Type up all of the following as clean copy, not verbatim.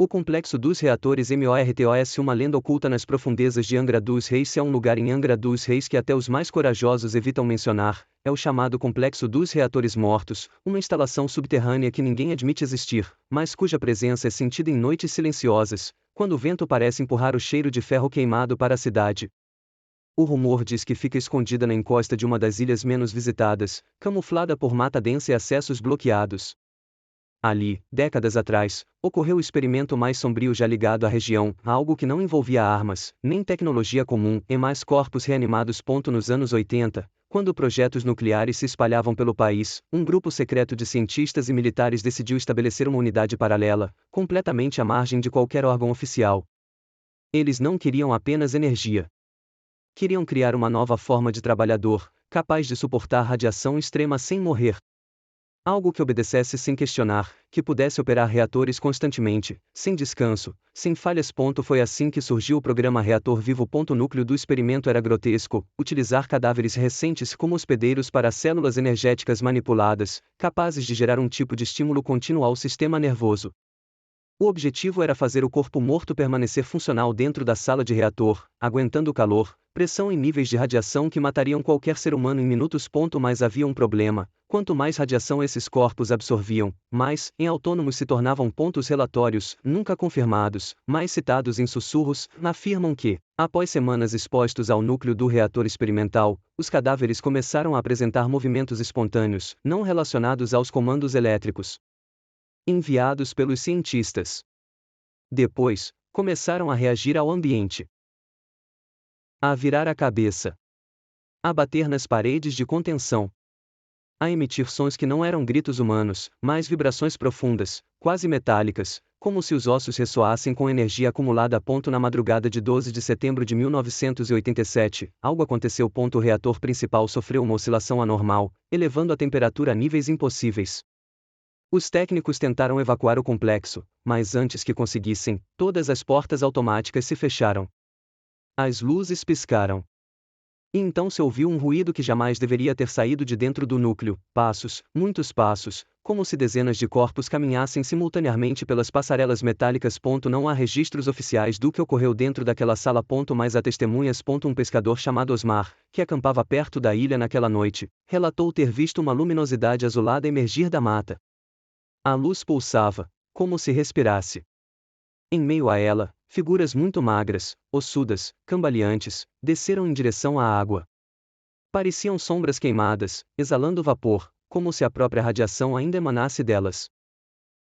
O complexo dos reatores MORTOS, uma lenda oculta nas profundezas de Angra dos Reis, é um lugar em Angra dos Reis que até os mais corajosos evitam mencionar. É o chamado Complexo dos Reatores Mortos, uma instalação subterrânea que ninguém admite existir, mas cuja presença é sentida em noites silenciosas, quando o vento parece empurrar o cheiro de ferro queimado para a cidade. O rumor diz que fica escondida na encosta de uma das ilhas menos visitadas, camuflada por mata densa e acessos bloqueados. Ali, décadas atrás, ocorreu o experimento mais sombrio já ligado à região, algo que não envolvia armas, nem tecnologia comum, e mais corpos reanimados. Nos anos 80, quando projetos nucleares se espalhavam pelo país, um grupo secreto de cientistas e militares decidiu estabelecer uma unidade paralela, completamente à margem de qualquer órgão oficial. Eles não queriam apenas energia. Queriam criar uma nova forma de trabalhador, capaz de suportar radiação extrema sem morrer. Algo que obedecesse sem questionar, que pudesse operar reatores constantemente, sem descanso, sem falhas. Foi assim que surgiu o programa Reator Vivo. O núcleo do experimento era grotesco: utilizar cadáveres recentes como hospedeiros para células energéticas manipuladas, capazes de gerar um tipo de estímulo contínuo ao sistema nervoso. O objetivo era fazer o corpo morto permanecer funcional dentro da sala de reator, aguentando calor, pressão e níveis de radiação que matariam qualquer ser humano em minutos. Mas havia um problema: quanto mais radiação esses corpos absorviam, mais autônomos se tornavam. Os relatórios, nunca confirmados, mas citados em sussurros, afirmam que, após semanas expostos ao núcleo do reator experimental, os cadáveres começaram a apresentar movimentos espontâneos, não relacionados aos comandos elétricos enviados pelos cientistas. Depois, começaram a reagir ao ambiente, a virar a cabeça, a bater nas paredes de contenção, a emitir sons que não eram gritos humanos, mas vibrações profundas, quase metálicas, como se os ossos ressoassem com energia acumulada. Na madrugada de 12 de setembro de 1987, algo aconteceu. O reator principal sofreu uma oscilação anormal, elevando a temperatura a níveis impossíveis. Os técnicos tentaram evacuar o complexo, mas antes que conseguissem, todas as portas automáticas se fecharam. As luzes piscaram. E então se ouviu um ruído que jamais deveria ter saído de dentro do núcleo: passos, muitos passos, como se dezenas de corpos caminhassem simultaneamente pelas passarelas metálicas. Não há registros oficiais do que ocorreu dentro daquela sala. Mas há testemunhas. Um pescador chamado Osmar, que acampava perto da ilha naquela noite, relatou ter visto uma luminosidade azulada emergir da mata. A luz pulsava, como se respirasse. Em meio a ela, figuras muito magras, ossudas, cambaleantes, desceram em direção à água. Pareciam sombras queimadas, exalando vapor, como se a própria radiação ainda emanasse delas.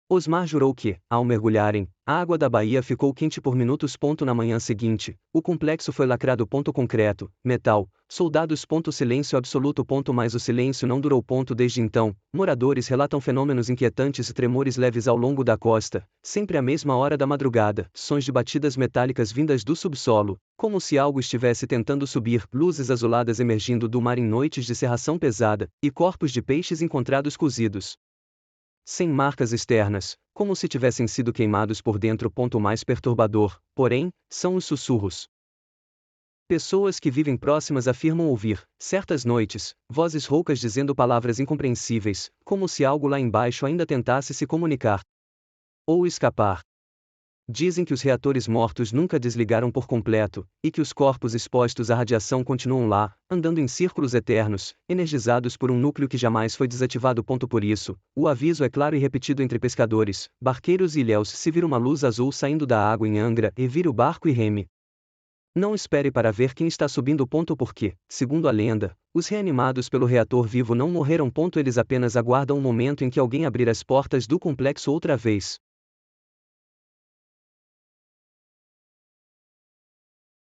Osmar jurou que, ao mergulharem, a água da baía ficou quente por minutos. Na manhã seguinte, o complexo foi lacrado. Concreto, metal, soldados. Silêncio absoluto. Mas o silêncio não durou. Desde então, moradores relatam fenômenos inquietantes e tremores leves ao longo da costa, sempre à mesma hora da madrugada, sons de batidas metálicas vindas do subsolo, como se algo estivesse tentando subir, luzes azuladas emergindo do mar em noites de cerração pesada, e corpos de peixes encontrados cozidos, sem marcas externas, como se tivessem sido queimados por dentro. O mais perturbador, porém, são os sussurros. Pessoas que vivem próximas afirmam ouvir, certas noites, vozes roucas dizendo palavras incompreensíveis, como se algo lá embaixo ainda tentasse se comunicar ou escapar. Dizem que os reatores mortos nunca desligaram por completo, e que os corpos expostos à radiação continuam lá, andando em círculos eternos, energizados por um núcleo que jamais foi desativado. Por isso, o aviso é claro e repetido entre pescadores, barqueiros e ilhéus: se vir uma luz azul saindo da água em Angra, vire o barco e reme. Não espere para ver quem está subindo. Porque, segundo a lenda, os reanimados pelo reator vivo não morreram. Eles apenas aguardam o momento em que alguém abrir as portas do complexo outra vez.